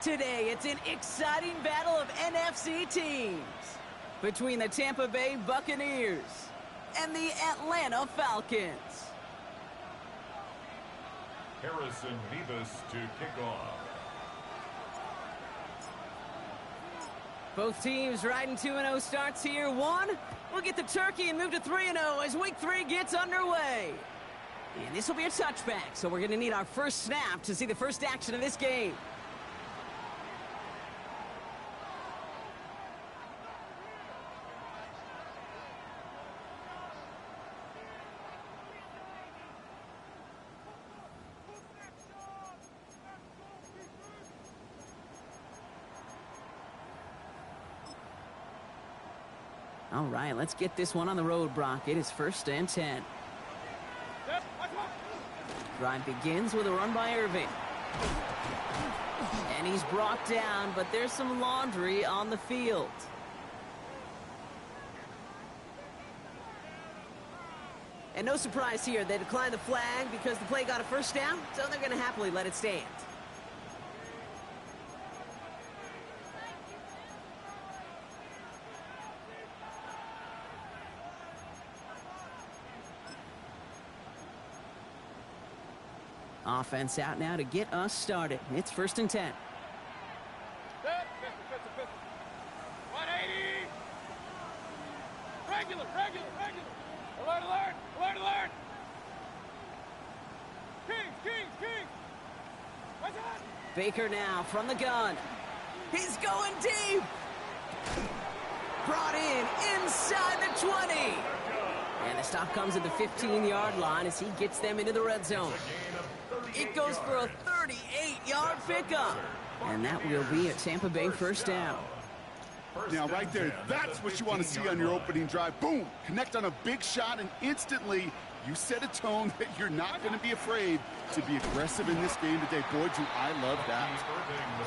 Today, it's an exciting battle of NFC teams between the Tampa Bay Buccaneers and the Atlanta Falcons. Harrison Vivas to kick off. Both teams riding 2-0 starts here. We'll get the turkey and move to 3-0 as week 3 gets underway. And this will be a touchback, so we're going to need our first snap to see the first action of this game. All right, let's get this one on the road, Brock. It is 1st and 10. Drive begins with a run by Irving. And he's brought down, but there's some laundry on the field. And no surprise here, they declined the flag because the play got a first down, so they're going to happily let it stand. Offense out now to get us started. It's 1st and 10. 180. Regular. Alert. King. What's that? Baker now from the gun. He's going deep. Brought in inside the 20. And the stop comes at the 15-yard line as he gets them into the red zone. It goes for a 38-yard pickup. And that will be a Tampa Bay first down. Now, right there, that's what you want to see on your opening drive. Boom! Connect on a big shot, and instantly you set a tone that you're not going to be afraid to be aggressive in this game today. Boy, do I love that.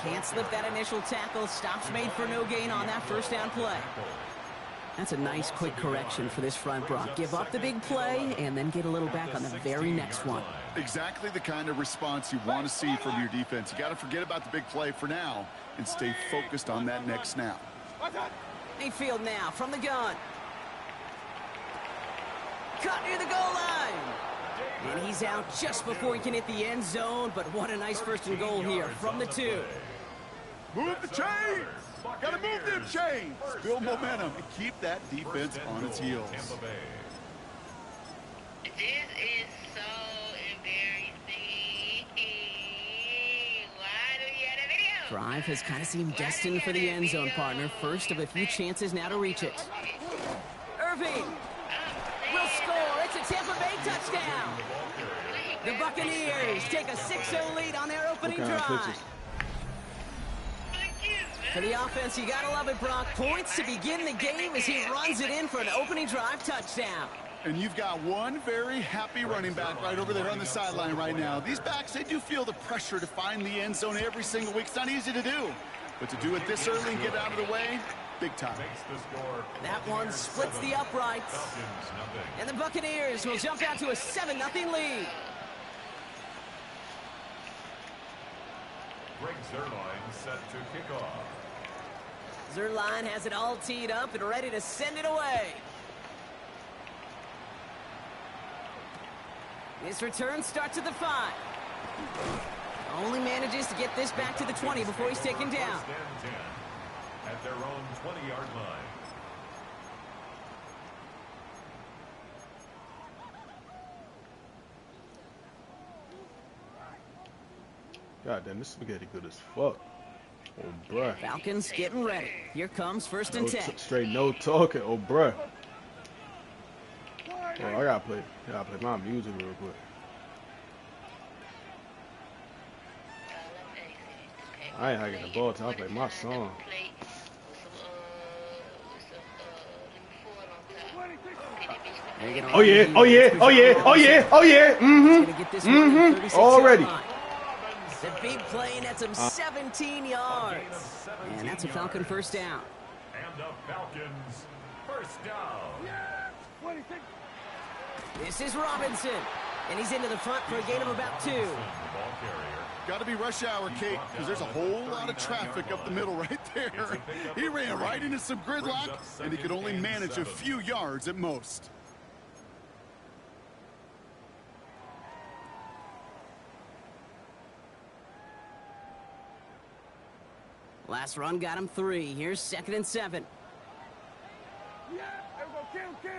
Can't slip that initial tackle. Stops made for no gain on that first down play. That's a nice quick correction for this front, Brock. Give up the big play and then get a little back on the very next one. Exactly the kind of response you want to see from your defense. You got to forget about the big play for now and stay focused on that next snap. Mayfield now from the gun. Cut near the goal line. And he's out just before he can hit the end zone, but what a nice 1st and goal here from the 2. Move the chains! Gotta move them chains! Build momentum and keep that defense on its heels. This is so embarrassing. Why do we have a video? Drive has kind of seemed destined for the end zone, partner. First of a few chances now to reach it. Irving will score. It's a Tampa Bay touchdown. The Buccaneers take a 6-0 lead on their opening drive. For the offense, you gotta love it, Brock. Points to begin the game as he runs it in for an opening drive touchdown. And you've got one very happy running back right over there on the sideline right now. These backs, they do feel the pressure to find the end zone every single week. It's not easy to do. But to do it this early and get out of the way, big time. That one splits the uprights. And the Buccaneers will jump out to a 7-0 lead. Greg Zuerlein set to kick off. Zuerlein has it all teed up and ready to send it away. His return starts at the 5. Only manages to get this back to the 20 before he's taken down. 1st and 10 at their own 20-yard line. God damn, this spaghetti good as fuck. Oh, bruh. Falcons getting ready. Here comes 1st and 10. Straight no talking. Oh, bruh. Oh, I gotta play my music real quick. I ain't hugging the ball till I play my song. Oh yeah. Already. The big play nets him 17 yards. And that's a Falcon first down. And the Falcons first down. This is Robinson. And he's into the front for a gain of about 2. The ball carrier. Got to be rush hour, Kate, because there's a whole lot of traffic up the middle right there. He ran right into some gridlock, and he could only manage a few yards at most. Last run got him 3. Here's 2nd and 7. Yeah, everyone kill.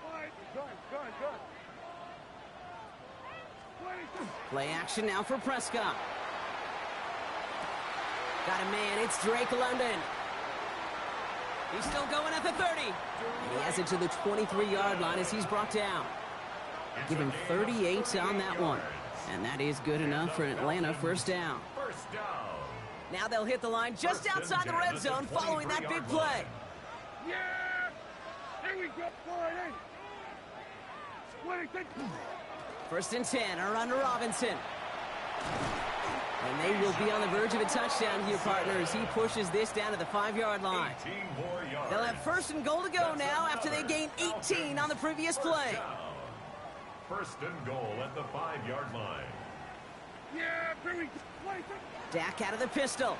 All right, good. Play action now for Prescott. Got a man, it's Drake London. He's still going at the 30. And he has it to the 23-yard line as he's brought down. Give him 38 on that one. And that is good enough for an Atlanta first down. Now they'll hit the line just outside the red zone following that big play. Yeah! Here we go. 26. 1st and 10 are under Robinson. And they will be on the verge of a touchdown here, partners. He pushes this down to the 5-yard line. They'll have 1st and goal to go now after they gained 18 on the previous play. 1st and goal at the 5-yard line. Yeah, here we go. 26. Dak out of the pistol.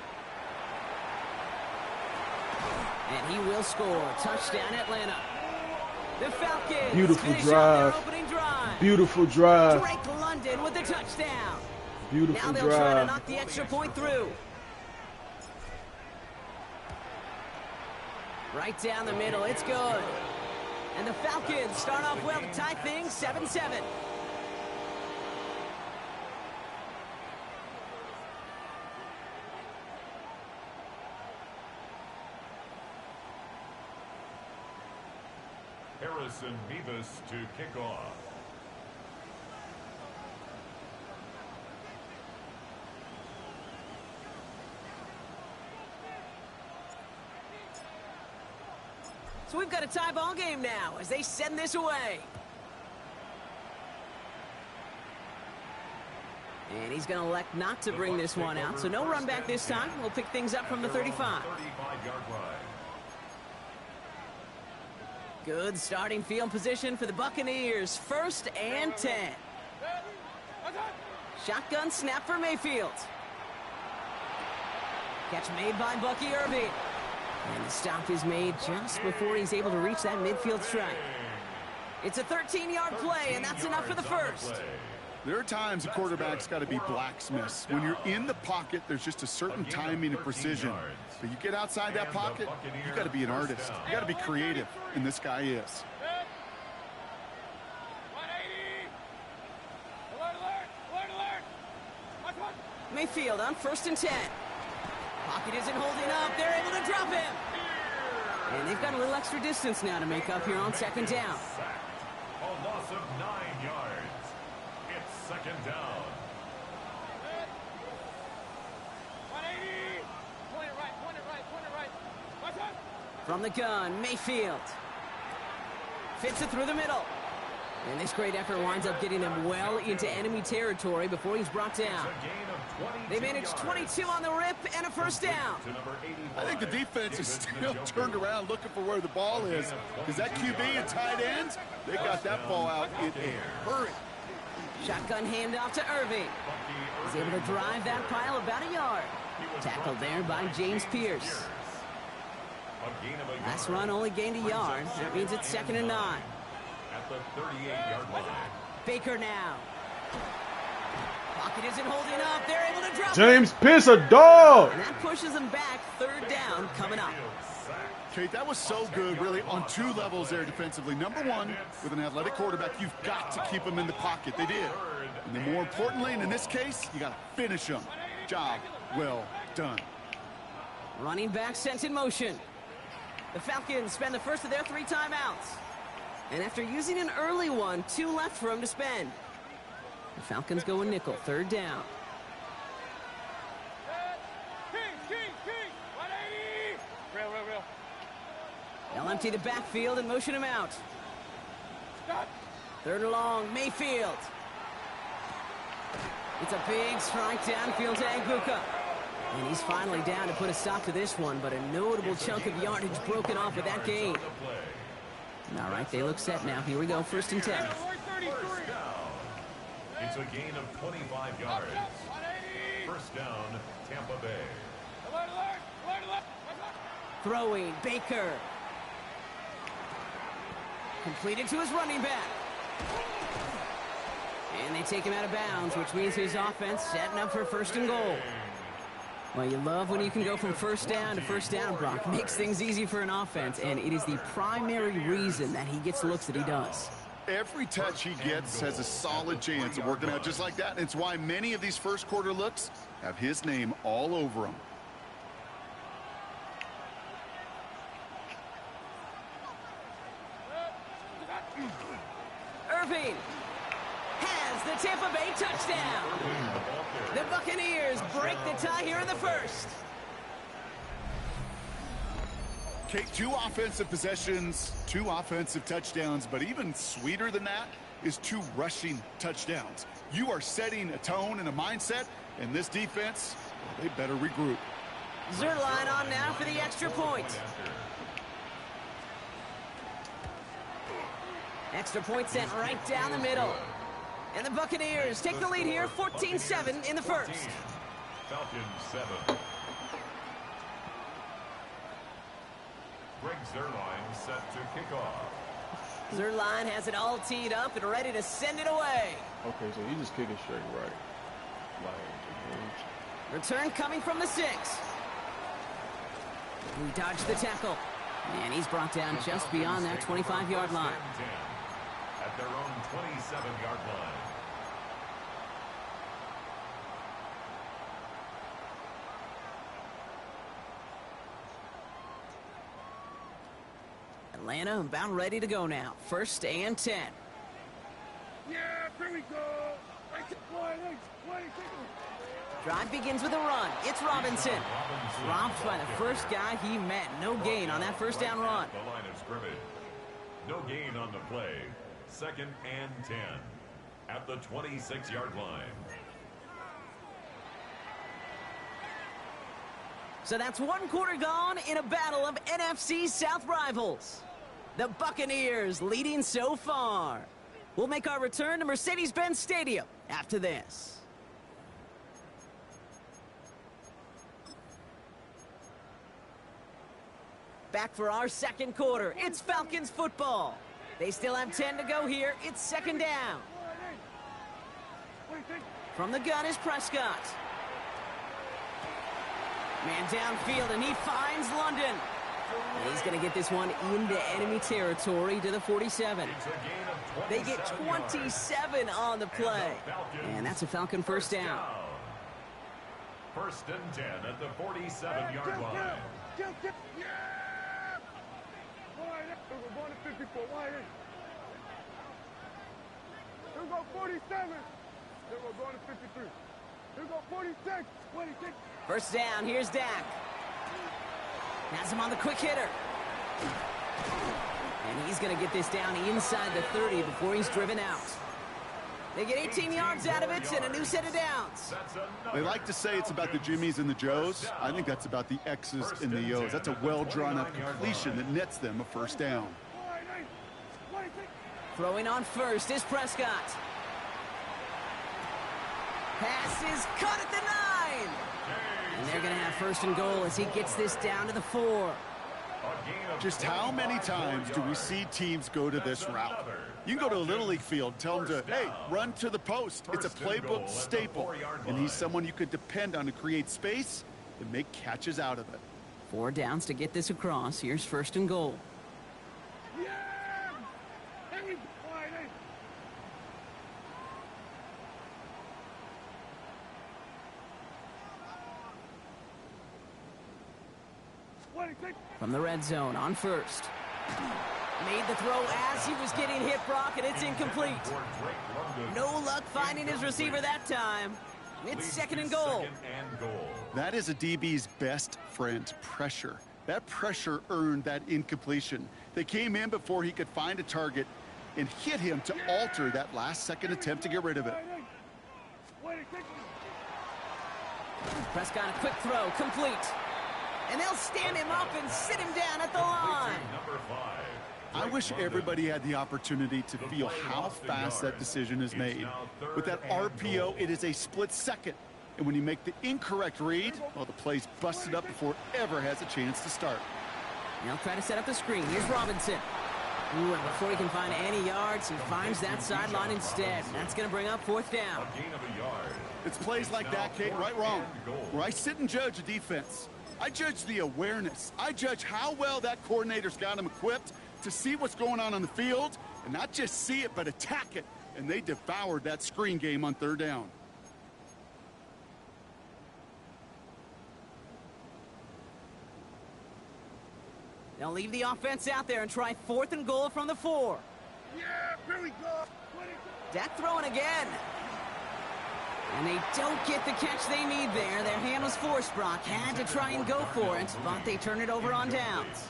And he will score. Touchdown, Atlanta. The Falcons Beautiful finish drive. their opening drive. Beautiful drive. Drake London with the touchdown. Beautiful Now they'll try to drive. knock the extra point through. Right down the middle, it's good. And the Falcons start off well to tie things 7-7. Harrison Beavis to kick off. So we've got a tie ball game now as they send this away. And he's going to elect not to bring this one out, so no run back this time. We'll pick things up from the 35. 35-yard line. Good starting field position for the Buccaneers. 1st and 10. Shotgun snap for Mayfield. Catch made by Bucky Irving. And the stop is made just before he's able to reach that midfield strike. It's a 13-yard play, and that's enough for the first. There are times a quarterback's got to be blacksmiths. When you're in the pocket, there's just a certain timing and precision. But you get outside that pocket, you got to be an artist. You got to be creative, and this guy is. 180. Alert. Mayfield on 1st and 10. Pocket isn't holding up. They're able to drop him. And they've got a little extra distance now to make up here on 2nd down. A loss of 9 yards. It's 2nd down. 180. Point it right. Watch out. From the gun, Mayfield. Fits it through the middle. And this great effort winds up getting him well into enemy territory before he's brought down. They managed 22 on the rip and a first down. I think the defense is still turned around looking for where the ball is, because that QB and tight ends, they got that ball out in a hurry. Shotgun handoff to Irving. He's able to drive that pile about a yard. Tackled there by James Pierce. Last run only gained a yard. That means it's 2nd and 9. At the 38-yard line. Baker now. Pocket isn't holding up. They're able to drop James Pierce, a dog. And that pushes them back. 3rd down coming up. Kate, that was so good, really, on 2 levels there defensively. Number 1, with an athletic quarterback, you've got to keep him in the pocket. They did. And then more importantly, and in this case, you got to finish him. Job well done. Running back sent in motion. The Falcons spend the first of their 3 timeouts. And after using an early one, 2 left for him to spend. The Falcons go a nickel, 3rd down. King. 180. Real. They'll empty the backfield and motion him out. Stop. 3rd and long, Mayfield. It's a big strike downfield to Aguka. And he's finally down to put a stop to this one, but a notable chunk of yardage broken off with that gain. All right, they look set now. Here we go, 1st and 10. It's a gain of 25 yards. First down, Tampa Bay. Alert, alert, alert, alert. Watch out. Throwing, Baker. Completed to his running back. And they take him out of bounds, which means his offense setting up for first and goal. Well, you love when you can go from first down to first down, Brock. Makes things easy for an offense, and it is the primary reason that he gets the looks that he does. Every touch he gets has a solid chance of working out just like that. It's why many of these first quarter looks have his name all over them. Irving has the Tampa Bay touchdown. The Buccaneers break the tie here in the first. Okay, 2 offensive possessions, 2 offensive touchdowns, but even sweeter than that is 2 rushing touchdowns. You are setting a tone and a mindset, and this defense, they better regroup. Zerline on now for the extra point. Extra point sent right down the middle. And the Buccaneers take the lead here, 14-7 in the first. Falcons 7. Greg Zerline set to kick off. Zerline has it all teed up and ready to send it away. Okay, so he just kicking straight right. Return coming from the 6. We dodged the tackle. And he's brought down just beyond that 25-yard line. At their own 27-yard line. Atlanta about ready to go now. First and 10. Yeah, here we go. Drive begins with a run. It's Robinson. Dropped by the first guy he met. No gain on that first down run. The line of scrimmage. No gain on the play. Second and 10 at the 26-yard line. So that's 1 quarter gone in a battle of NFC South rivals. The Buccaneers leading so far. We'll make our return to Mercedes-Benz Stadium after this. Back for our second quarter. It's Falcons football. They still have 10 to go here. It's second down. From the gun is Prescott. Man downfield, and he finds London. He's going to get this one into enemy territory to the 47. They get 27 on the play. And that's a Falcon first down. First and 10 at the 47-yard line. We're going to 54. Why ain't? Here we go 47. Then we're going to 53. Here we go 46. 26. First down, here's Dak. Has him on the quick hitter. And he's going to get this down inside the 30 before he's driven out. They get 18 yards out of it and a new set of downs. They like to say it's about the Jimmies and the Joes. I think that's about the X's and the O's. That's a well-drawn-up completion that nets them a first down. Throwing on first is Prescott. Pass is cut at the 9. And they're going to have first and goal as he gets this down to the 4. Just how many times do we see teams go to this route? You can go to a Little League field, tell them to, hey, run to the post. It's a playbook staple. And he's someone you could depend on to create space and make catches out of it. 4 downs to get this across. Here's first and goal. From the red zone on first. Made the throw as he was getting hit, Brock, and it's incomplete. No luck finding his receiver that time. It's second and goal. That is a DB's best friend, pressure. That pressure earned that incompletion. They came in before he could find a target and hit him to alter that last-second attempt to get rid of it. Prescott, a quick throw, complete. And they'll stand him up and sit him down at the line. I wish everybody had the opportunity to feel how fast that decision is made. With that RPO, it is a split second. And when you make the incorrect read, well, the play's busted up before it ever has a chance to start. Now try to set up the screen. Here's Robinson. Ooh, and before he can find any yards, he finds that sideline instead. That's going to bring up 4th down. A gain of a yard. It's plays like that, Kate, right wrong, where I sit and judge a defense. I judge the awareness. I judge how well that coordinator's got him equipped to see what's going on the field, and not just see it, but attack it. And they devoured that screen game on 3rd down. They'll leave the offense out there and try 4th and goal from the 4. Yeah, here we go. Dak throwing again. And they don't get the catch they need there. Their hand was forced. Brock had to try and go for it, but they turn it over on downs.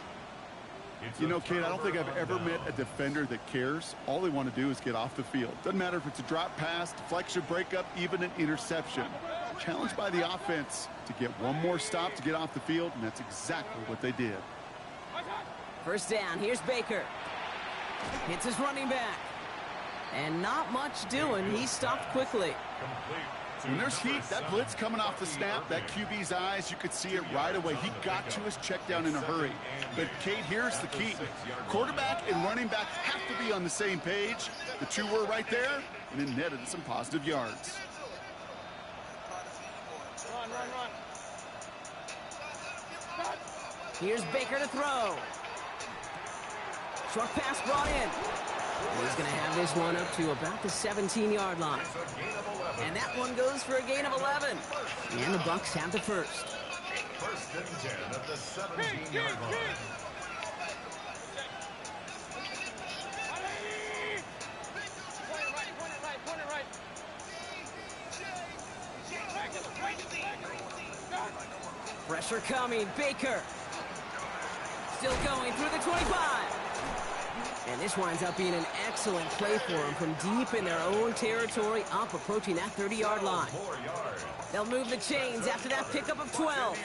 You know, Kate, I don't think I've ever met a defender that cares. All they want to do is get off the field. Doesn't matter if it's a drop pass, deflection, breakup, even an interception. Challenged by the offense to get one more stop to get off the field, and that's exactly what they did. 1st down, here's Baker. Hits his running back. And not much doing. He stopped quickly. When there's heat, that blitz coming off the snap, that QB's eyes, you could see it right away. He got to his check down in a hurry. But, Kate, here's the key. Quarterback and running back have to be on the same page. The two were right there, and it netted some positive yards. Run. Here's Baker to throw. Short pass brought in. He's going to have this one up to about the 17-yard line. And that one goes for a gain of 11. And the Bucs have the 1st. 1st and 10 at the 17-yard line. Point it right. Pressure coming. Baker. Still going through the 25. And this winds up being an excellent play for them from deep in their own territory, up approaching that 30-yard line. They'll move the chains after that pickup of 12.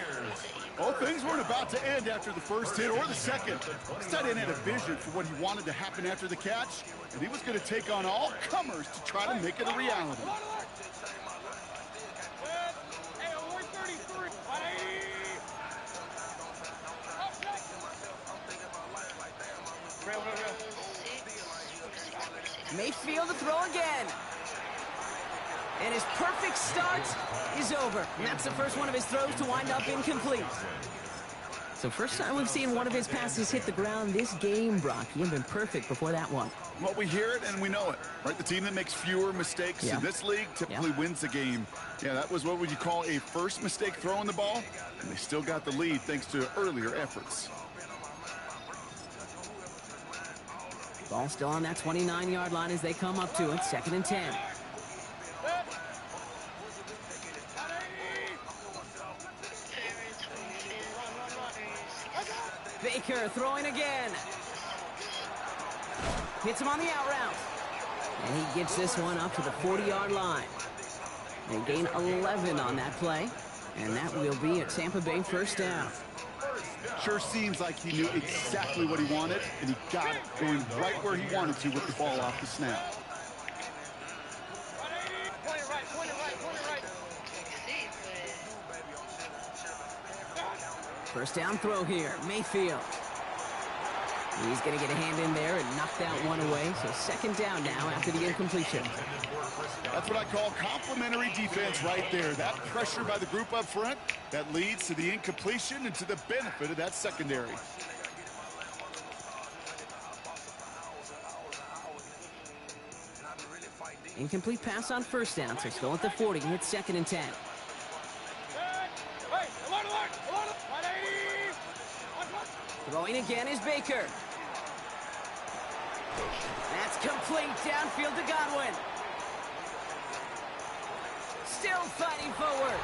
Well, things weren't about to end after the first hit or the second. This tight end had a vision for what he wanted to happen after the catch, and he was going to take on all comers to try to make it a reality. Hey, 133. Mayfield to throw again. And his perfect start is over. And that's the first one of his throws to wind up incomplete. So first time we've seen one of his passes hit the ground this game, Brock. He had been perfect before that one. Well, we hear it and we know it, right? The team that makes fewer mistakes in this league typically wins the game. Yeah, that was what would you call a first mistake throwing the ball, and they still got the lead thanks to earlier efforts. Ball still on that 29-yard line as they come up to it. 2nd and 10. Baker throwing again. Hits him on the out route. And he gets this one up to the 40-yard line. They gain 11 on that play. And that will be a Tampa Bay 1st down. Sure seems like he knew exactly what he wanted, and he got it going right where he wanted to with the ball off the snap. Point it right. 1st down throw here. Mayfield. He's going to get a hand in there and knock that one away. So 2nd down now after the incompletion. That's what I call complimentary defense right there. That pressure by the group up front, that leads to the incompletion and to the benefit of that secondary. Incomplete pass on 1st down, so still at the 40. It's 2nd and 10. Throwing again is Baker. That's complete downfield to Godwin. Still fighting forward.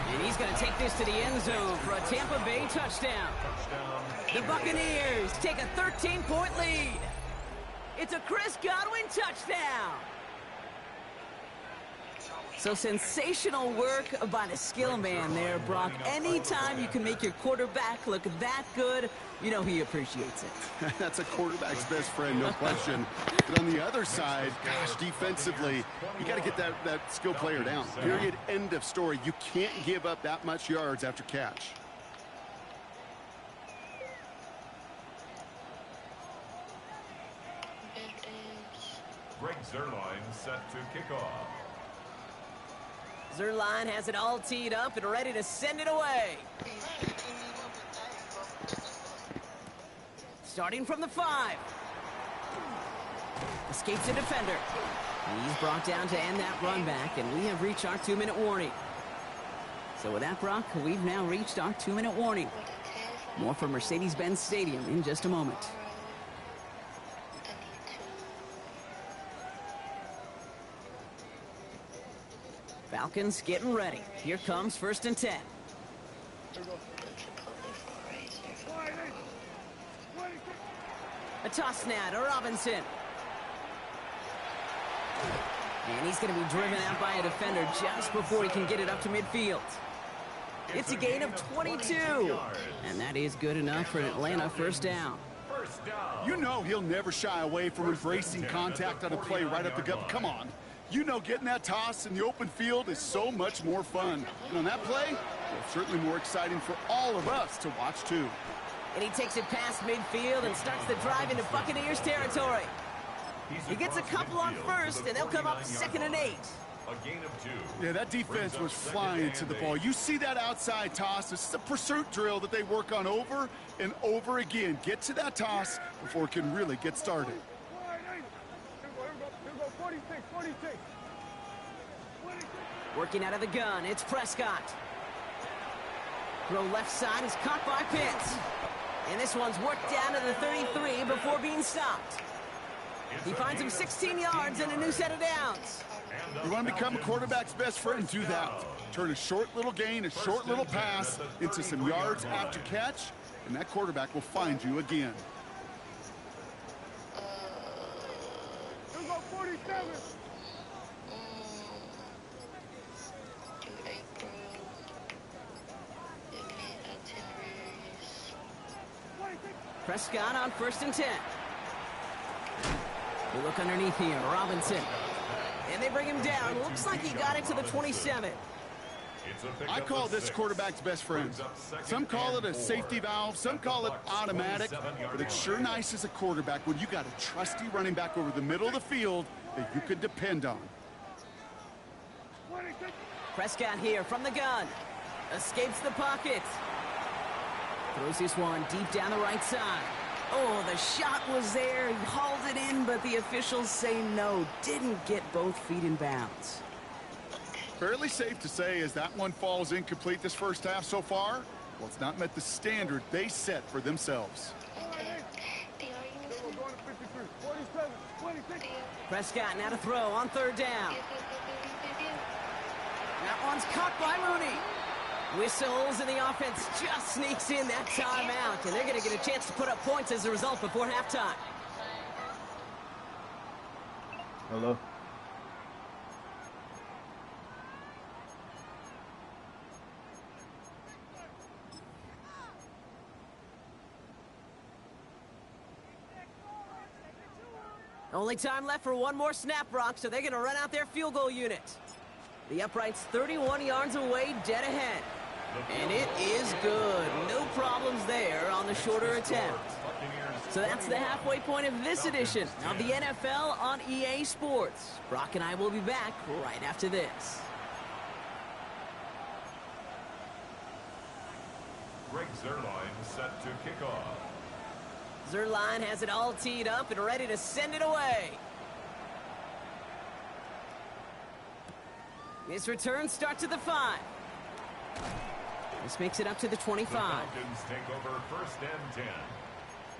And he's going to take this to the end zone for a Tampa Bay touchdown. The Buccaneers take a 13-point lead. It's a Chris Godwin touchdown. So sensational work by the skill man there, Brock. Anytime you can make your quarterback look that good, you know he appreciates it. That's a quarterback's best friend, no question. But on the other side, gosh, defensively, you got to get that skill player down. Period, end of story. You can't give up that much yards after catch. Greg Zuerlein set to kick off. Zuerlein has it all teed up and ready to send it away. Starting from the 5. Escapes a defender. He's brought down to end that run back, and we have reached our 2-minute warning. So with that, Brock, we've now reached our 2-minute warning. More from Mercedes-Benz Stadium in just a moment. Falcons getting ready. Here comes 1st and 10. A toss now to Robinson. And he's going to be driven out by a defender just before he can get it up to midfield. It's a gain of 22. And that is good enough for an Atlanta first down. You know he'll never shy away from embracing contact on a play right up the gut. Come on. You know getting that toss in the open field is so much more fun. And on that play, well, certainly more exciting for all of us to watch too. And he takes it past midfield and starts the drive into Buccaneers territory. He gets a couple on first, and they'll come up 2nd and 8. A gain of 2. Yeah, that defense was flying to the ball. You see that outside toss. This is a pursuit drill that they work on over and over again. Get to that toss before it can really get started. 46. Working out of the gun, it's Prescott. Throw left side is caught by Pitts. And this one's worked down to the 33 before being stopped. He finds him 16 yards and a new set of downs. You want to become a quarterback's best friend? Do that. Turn a short little gain, a short little pass into some yards after catch, and that quarterback will find you again. Here go 47. Prescott on 1st and 10. We look underneath here, Robinson. And they bring him down. Looks like he got it to the 27. I call this quarterback's best friend. Some call it a safety valve, some call it automatic, but it's sure nice as a quarterback when you got a trusty running back over the middle of the field that you could depend on. Prescott here from the gun. Escapes the pocket. Throws this one deep down the right side. Oh, the shot was there. He hauled it in, but the officials say no. Didn't get both feet in bounds. Fairly safe to say as that one falls incomplete this first half so far, well, it's not met the standard they set for themselves. Prescott now to throw on 3rd down. That one's caught by Mooney. Whistles and the offense just sneaks in that timeout, and they're going to get a chance to put up points as a result before halftime. Hello? Only time left for one more snap, Brock, so they're going to run out their field goal unit. The upright's 31 yards away, dead ahead. And it is good. No problems there on the shorter attempt. So that's the halfway point of this edition of the NFL on EA Sports. Brock and I will be back right after this. Greg Zuerlein set to kick off. Zuerlein has it all teed up and ready to send it away. This return starts at the 5. This makes it up to the 25. The Falcons take over 1st and 10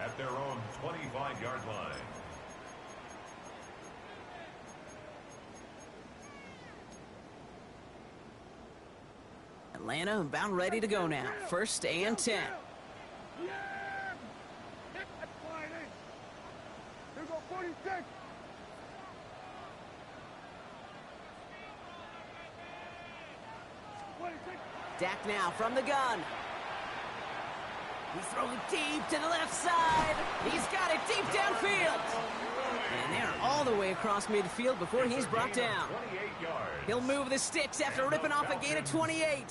at their own 25-yard line. Atlanta about ready to go now. 1st and 10. Here go 46. Dak now from the gun. He's throwing deep to the left side. He's got it deep downfield. And they're all the way across midfield before he's brought down. He'll move the sticks after ripping off a gain of 28.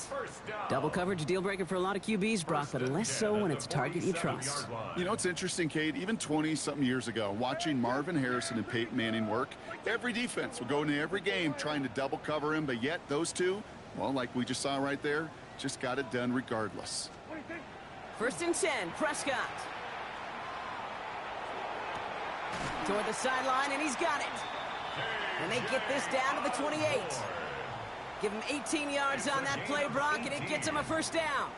Double coverage deal breaker for a lot of QBs, Brock, but less so when it's a target you trust. You know, it's interesting, Kate, even 20-something years ago, watching Marvin Harrison and Peyton Manning work, every defense would go into every game trying to double cover him, but yet those two, well, like we just saw right there, just got it done regardless. 1st and 10, Prescott. Toward the sideline, and he's got it. And they get this down to the 28. Give him 18 yards on that play, Brock, and it gets him a 1st down.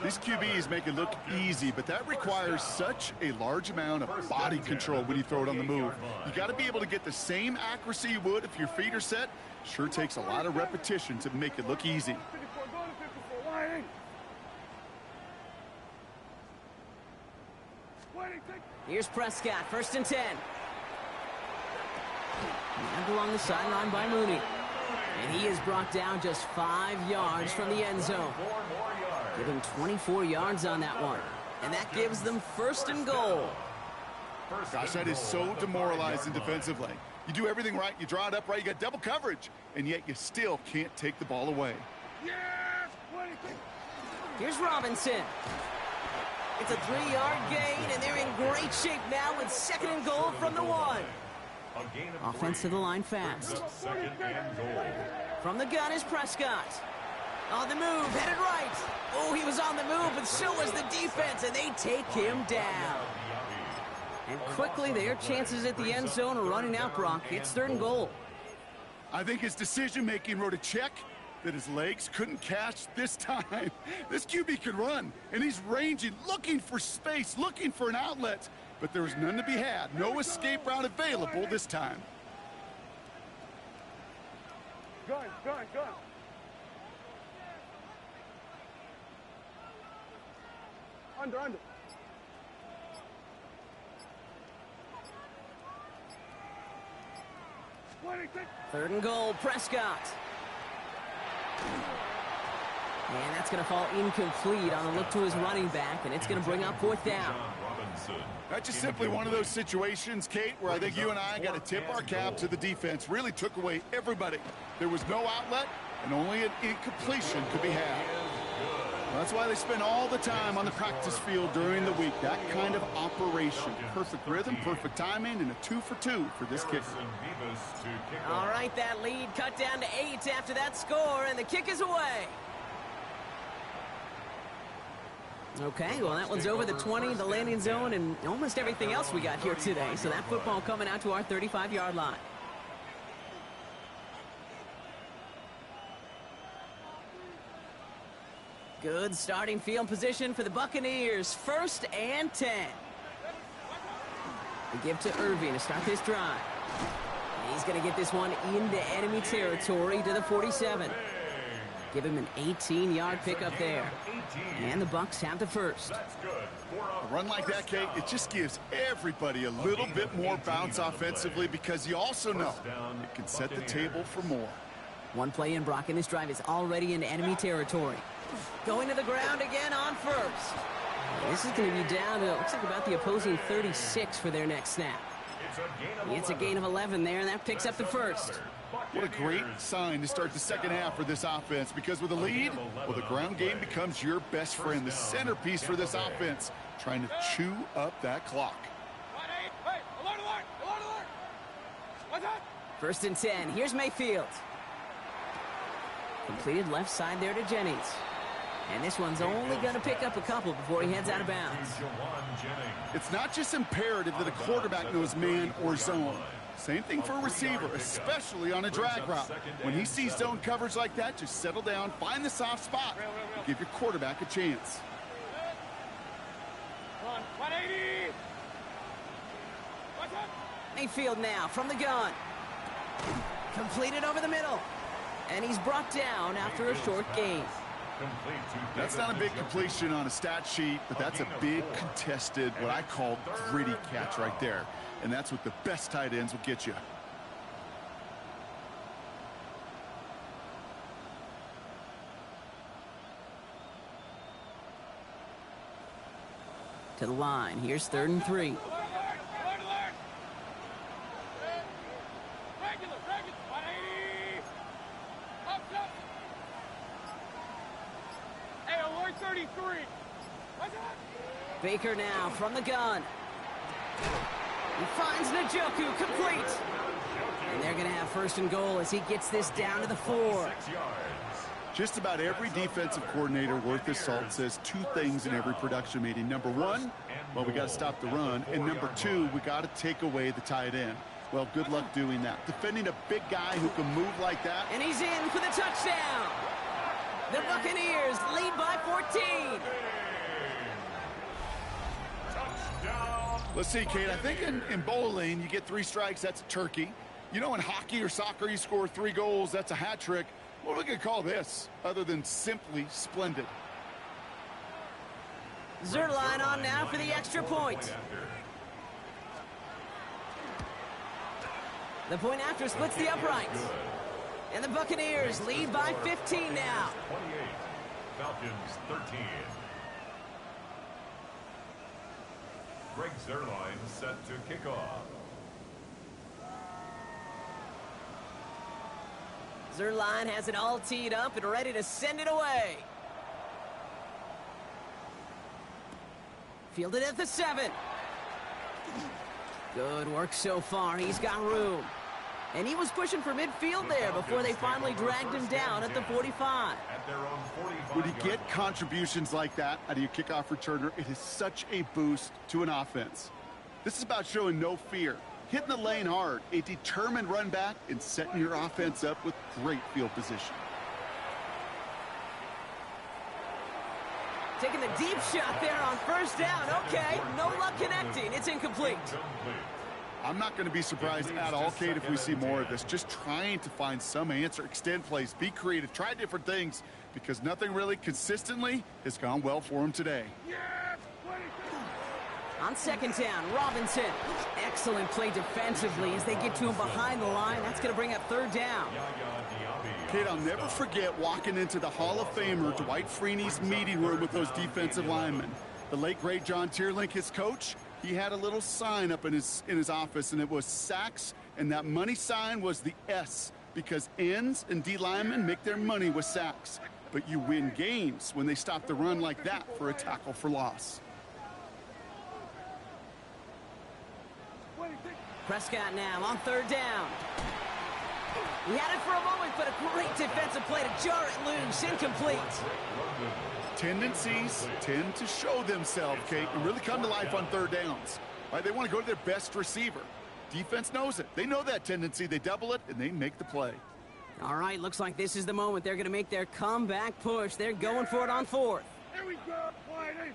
These QBs make it look easy, but that requires such a large amount of body control when you throw it on the move. You got to be able to get the same accuracy you would if your feet are set. Sure takes a lot of repetition to make it look easy. Here's Prescott, 1st and 10. Nabbed along the sideline by Mooney. And he is brought down just 5 yards from the end zone. Give him 24 yards on that one. And that gives them 1st and goal. Gosh, that is so demoralizing defensively. You do everything right, you draw it up right, you got double coverage, and yet you still can't take the ball away. Here's Robinson. It's a 3-yard gain, and they're in great shape now with 2nd and goal from the 1. Offense to the line fast. From the gun is Prescott. On the move, headed right. Oh, he was on the move, but so was the defense, and they take him down. And quickly, their chances at the end zone are running out, Brock. It's 3rd and goal. I think his decision-making wrote a check that his legs couldn't catch this time. This QB can run, and he's ranging, looking for space, looking for an outlet. But there was none to be had. No escape route available this time. Gun. Under. 3rd and goal, Prescott. And that's going to fall incomplete on a look to his running back, and it's going to bring up 4th down. That's just simply one of those situations, Kate, where I think you and I got to tip our cap to the defense. Really took away everybody. There was no outlet, and only an incompletion could be had. Well, that's why they spend all the time on the practice field during the week. That kind of operation. Perfect rhythm, perfect timing, and a 2-for-2 for this kicker. All right, that lead cut down to 8 after that score, and the kick is away. Okay, well, that one's over the 20, the landing zone, and almost everything else we got here today. So that football coming out to our 35-yard line. Good starting field position for the Buccaneers. 1st and 10. They give to Irving to start this drive. He's going to get this one into enemy territory to the 47. Give him an 18-yard pickup there. And the Bucs have the 1st. A run like that, Kate, it just gives everybody a little bit more bounce offensively because you also know it can set the table for more. One play in, Brock, and this drive is already into enemy territory. Going to the ground again on 1st. This is going to be down to, looks like about the opposing 36 for their next snap. It's a gain of 11 there, and that picks up the 1st. What a great sign to start the second half for this offense, because with a lead, well, the ground game becomes your best friend, the centerpiece for this offense, trying to chew up that clock. 1st and 10. Here's Mayfield. Completed left side there to Jennings. And this one's only going to pick up a couple before he heads out of bounds. It's not just imperative that a quarterback knows man or zone. Same thing for a receiver, especially on a drag route. When he sees zone coverage like that, just settle down, find the soft spot, and give your quarterback a chance. 180. Mayfield now from the gun. Completed over the middle. And he's brought down after a short gain. That's not a big completion on a stat sheet, but that's a big contested, what I call gritty catch right there. And that's what the best tight ends will get you. To the line. Here's 3rd and 3. Baker now from the gun. He finds Njoku, complete. And they're going to have 1st and goal as he gets this down to the 4. Just about every defensive coordinator worth his salt says 2 things in every production meeting. Number 1, well, we got to stop the run. And number 2, we got to take away the tight end. Well, good luck doing that. Defending a big guy who can move like that. And he's in for the touchdown. The Buccaneers lead by 14. Let's see, Kate. I think in bowling, you get 3 strikes, that's a turkey. You know, in hockey or soccer, you score 3 goals, that's a hat trick. What are we going to call this other than simply splendid? Zerline on now for the extra point. The point after splits the uprights. And the Buccaneers lead by 15 now. 28. Falcons 13. Greg Zerline set to kick off. Zerline has it all teed up and ready to send it away. Fielded at the 7. Good work so far. He's got room. And he was pushing for midfield there before they finally dragged him down at the 45. At their own 45. When you get contributions like that out of your kickoff returner, it is such a boost to an offense. This is about showing no fear, hitting the lane hard, a determined run back, and setting your offense up with great field position. Taking the deep shot there on 1st down. Okay, no luck connecting. It's incomplete. I'm not going to be surprised at all, Kate, if we see more of this. Just trying to find some answer, extend plays, be creative, try different things, because nothing really consistently has gone well for him today. On 2nd down, Robinson. Excellent play defensively as they get to him behind the line. That's going to bring up 3rd down. Kate, I'll never forget walking into the Hall of Famer Dwight Freeney's meeting room with those defensive linemen. The late, great John Tierlink, his coach, he had a little sign up in his office, and it was sacks, and that money sign was the S, because ends and D linemen make their money with sacks. But you win games when they stop the run like that for a tackle for loss. Prescott now on 3rd down. He had it for a moment, but a great defensive play to jar it loose. Incomplete. Tendencies tend to show themselves, Kate, and really come to life on 3rd downs. Right? They want to go to their best receiver. Defense knows it. They know that tendency. They double it, and they make the play. All right, looks like this is the moment they're going to make their comeback push. They're going for it on 4th. Here we go. Quiet.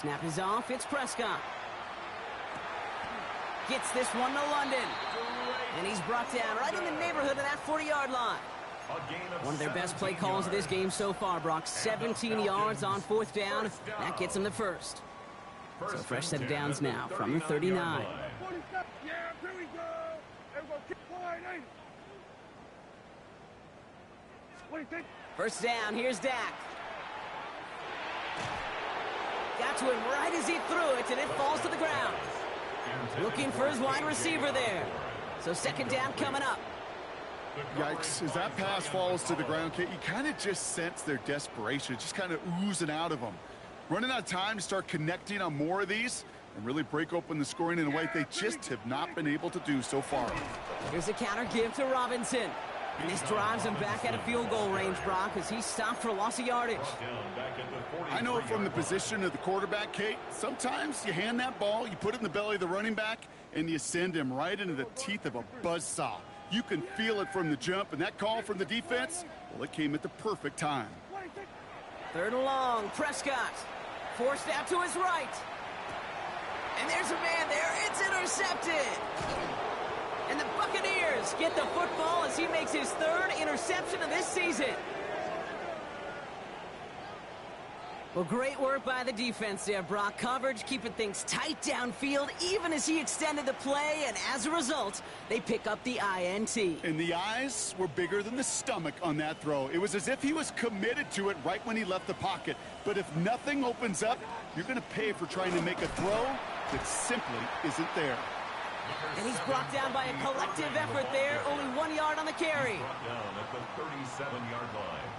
Snap is off. It's Prescott. Gets this one to London. And he's brought down right in the neighborhood of that 40-yard line. One of their best play calls of this game so far, Brock. 17 yards on 4th down. That gets them the 1st. So fresh set of downs now from the 39. Yeah, here we go. Everyone keep quiet. What do you think? 1st down. Here's Dak. Got to him right as he threw it, and it falls to the ground. Looking for his wide receiver there. So 2nd down coming up. Yikes. As that pass falls to the ground, Kate, you kind of just sense their desperation, just kind of oozing out of them. Running out of time to start connecting on more of these and really break open the scoring in a way they just have not been able to do so far. Here's a counter give to Robinson. And this drives him back out of field goal range, Brock, as he's stopped for loss of yardage. I know from the position of the quarterback, Kate, sometimes you hand that ball, you put it in the belly of the running back, and you send him right into the teeth of a buzzsaw. You can feel it from the jump, and that call from the defense, well, it came at the perfect time. 3rd and long, Prescott. Forced out to his right. And there's a man there. It's intercepted. And the Buccaneers get the football as he makes his 3rd interception of this season. Well, great work by the defense there, Brock. Coverage keeping things tight downfield even as he extended the play, and as a result, they pick up the INT. And the eyes were bigger than the stomach on that throw. It was as if he was committed to it right when he left the pocket. But if nothing opens up, you're going to pay for trying to make a throw that simply isn't there. And he's brought down by a collective effort there, only 1 yard on the carry. Brought down at the 37-yard line.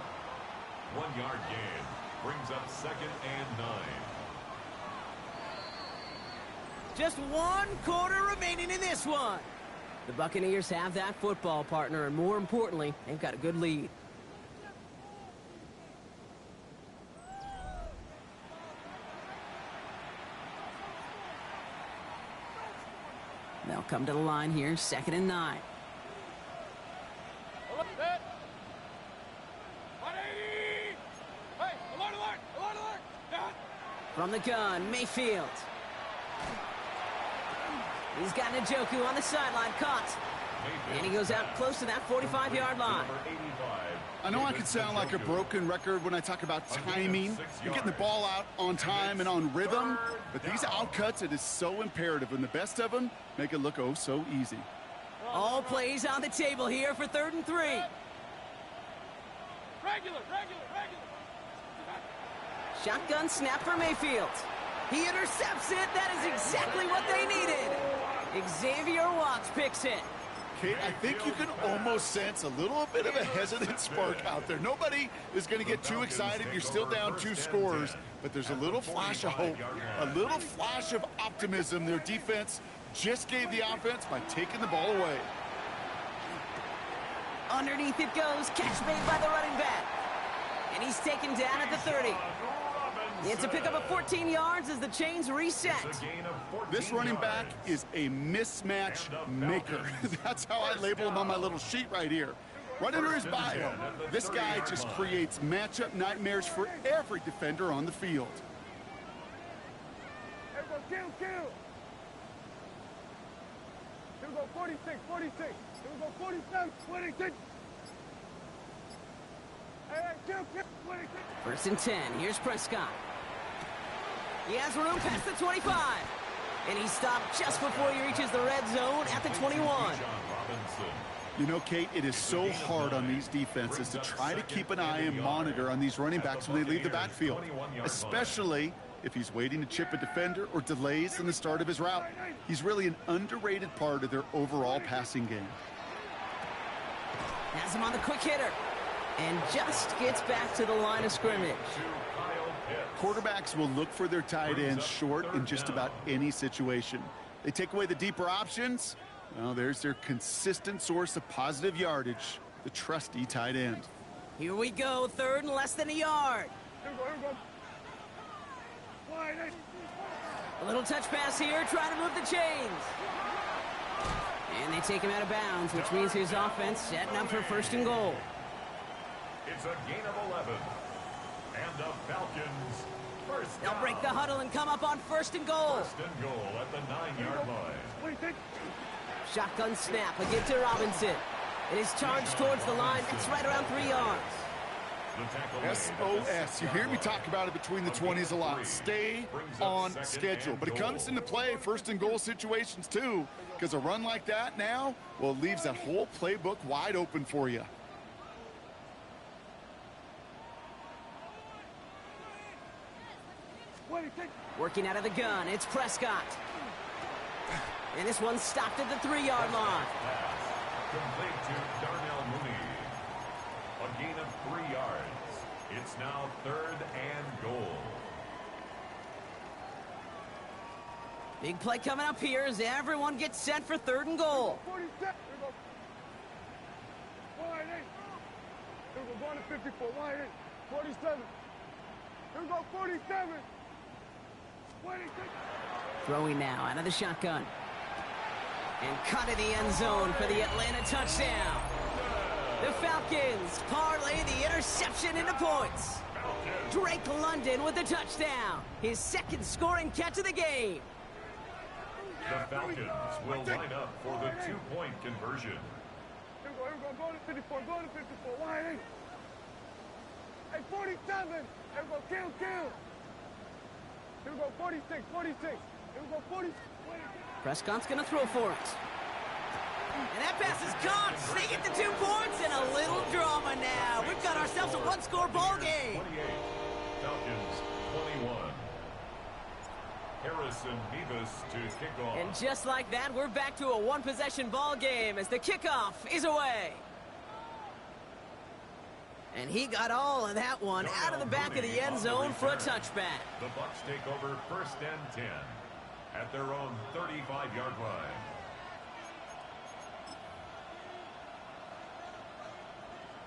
1 yard gain brings up 2nd and 9. Just 1 quarter remaining in this one. The Buccaneers have that football, partner, and more importantly, they've got a good lead. They'll come to the line here, 2nd and 9. From the gun, Mayfield. He's got Njoku on the sideline, caught. And he goes out close to that 45-yard line. I know I can sound like a broken record when I talk about timing. You're getting the ball out on time and on rhythm, but these outcuts, it is so imperative, and the best of them make it look oh so easy. All plays on the table here for 3rd and 3. Regular. Shotgun snap for Mayfield. He intercepts it. That is exactly what they needed. Xavier Watts picks it. Kate, I think you can almost sense a little bit of a hesitant spark out there. Nobody is going to get too excited. You're still down 2 scores, but there's a little flash of hope, a little flash of optimism. Their defense just gave the offense by taking the ball away. Underneath it goes. Catch made by the running back. And he's taken down at the 30. It's a pickup of 14 yards as the chains reset. This running back is a mismatch maker. That's how I label him on my little sheet right here. Right under his bio, this guy just creates matchup nightmares for every defender on the field. Everyone kill. Here we go, 46. Here we go, 47, 26. Hey, kill, 26. 1st and 10. Here's Prescott. He has room past the 25. And he stopped just before he reaches the red zone at the 21. You know, Kate, it is so hard on these defenses to try to keep an eye and monitor on these running backs when they leave the backfield, especially if he's waiting to chip a defender or delays in the start of his route. He's really an underrated part of their overall passing game. Has him on the quick hitter. And just gets back to the line of scrimmage. Quarterbacks will look for their tight ends short in just about any situation. They take away the deeper options. Well, there's their consistent source of positive yardage, the trusty tight end. Here we go, 3rd and less than a yard. Here we go. A little touch pass here, trying to move the chains. And they take him out of bounds, which means his offense setting up for 1st and goal. It's a gain of 11. And the Falcons first They'll break the huddle and come up on 1st and goal. 1st and goal at the 9-yard line. Shotgun snap again to Robinson. It is charged towards the line. It's right around 3 yards. SOS. You hear me talk about it between the 20s a lot. Stay on schedule. But it comes into play 1st and goal situations too, because a run like that now, well, it leaves that whole playbook wide open for you. Working out of the gun, it's Prescott. And this one's stopped at the 3-yard line. Complete to Darnell Mooney. A gain of 3 yards. It's now 3rd and goal. Big play coming up here as everyone gets set for 3rd and goal. 47. Wide 8. Here we go, going to 54. Wide 8. 47. Here we go, 47. 26. Throwing now out of the shotgun. And cut in the end zone for the Atlanta touchdown. The Falcons parlay the interception into points. Drake London with the touchdown. His 2nd scoring catch of the game. The Falcons will line up for the 2-point conversion. Here we go, going to 54, going to 54. Wide 8. Hey, 47. Here we go, kill. Here we go, 46. Here we go, 40. Prescott's going to throw for it. And that pass is caught. They get the 2 points and a little drama now. We've got ourselves a one-score ball game. 28, Falcons 21. Harrison Beavis to kick off. And just like that, we're back to a one-possession ball game as the kickoff is away. And he got all of that one out of the back of the end zone for a touchback. The Bucs take over 1st and 10 at their own 35-yard line.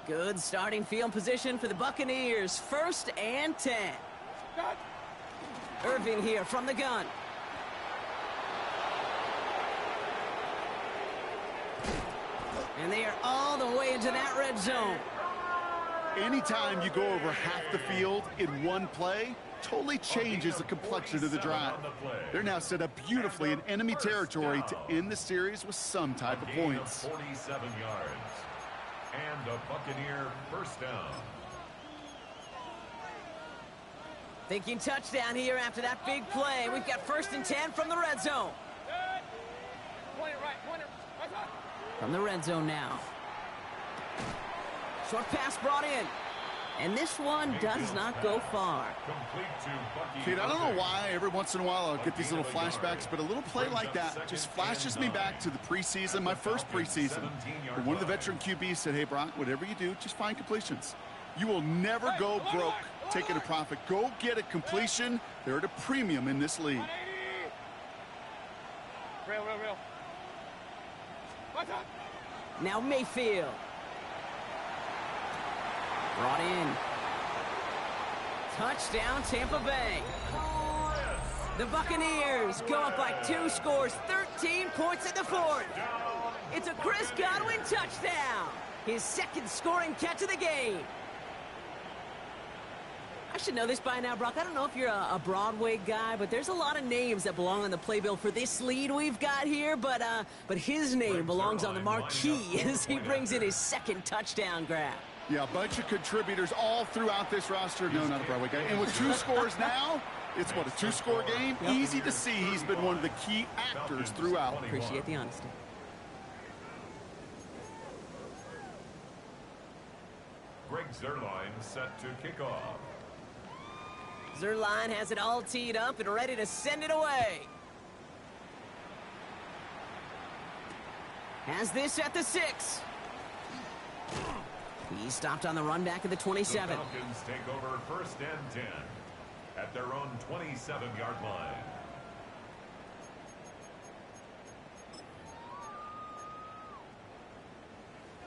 Good starting field position for the Buccaneers. 1st and 10. Irving here from the gun. And they are all the way into that red zone. Anytime you go over half the field in one play, totally changes the complexion of the drive. They're now set up beautifully in enemy territory to end the series with some type of points. 47 yards. And a Buccaneer 1st down. Thinking touchdown here after that big play. We've got 1st and 10 from the red zone. From the red zone now. Short pass brought in. And this one does not go far. Kate, I don't know why every once in a while I'll get these little flashbacks, but a little play like that just flashes me back to the preseason, my first preseason. Where one of the veteran QBs said, hey, Brock, whatever you do, just find completions. You will never go broke taking a profit. Go get a completion. They're at a premium in this league. Real. Now Mayfield. Brought in. Touchdown, Tampa Bay. The Buccaneers go up by 2 scores, 13 points in the 4th. It's a Chris Godwin touchdown. His 2nd scoring catch of the game. I should know this by now, Brock. I don't know if you're a Broadway guy, but there's a lot of names that belong on the playbill for this lead we've got here. But his name belongs on the marquee as he brings in his 2nd touchdown grab. Yeah, a bunch of contributors all throughout this roster. No, not a Broadway guy. And with 2 scores now, it's what, a 2-score game? Yep. Easy to see he's been one of the key actors throughout. Appreciate the honesty. Greg Zuerlein set to kick off. Zuerlein has it all teed up and ready to send it away. Has this at the 6. He stopped on the run back at the 27. The Falcons take over 1st and 10 at their own 27-yard line.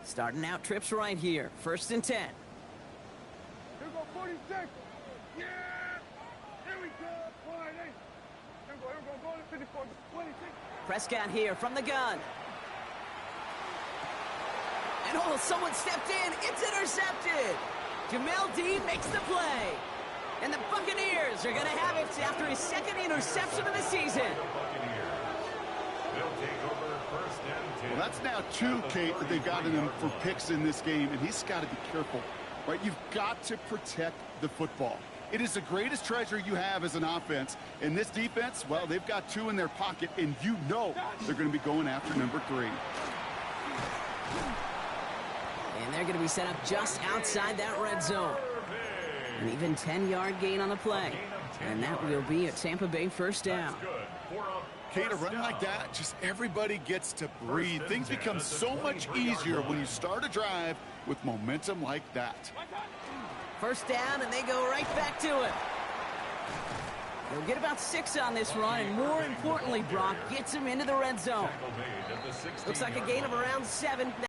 Starting out trips right here. 1st and 10. Here we go, 46. Yeah! Here we go, 48. Here we go, going to 54, 26. Prescott here from the gun. And someone stepped in. It's intercepted. Jamel Dean makes the play. And the Buccaneers are going to have it after his 2nd interception of the season. They'll take over 1st and 10. Well, that's now 2, Kate, that they've gotten him for picks in this game, and he's got to be careful, right? You've got to protect the football. It is the greatest treasure you have as an offense. And this defense, well, they've got 2 in their pocket, and you know they're going to be going after number 3. And they're going to be set up just outside that red zone. An even 10-yard gain on the play. And that will be a Tampa Bay 1st down. Kate, a run like that, just everybody gets to breathe. Things become so much easier when you start a drive with momentum like that. 1st down, and they go right back to it. They'll get about 6 on this run, and more importantly, Brock gets him into the red zone. Looks like a gain of around 7.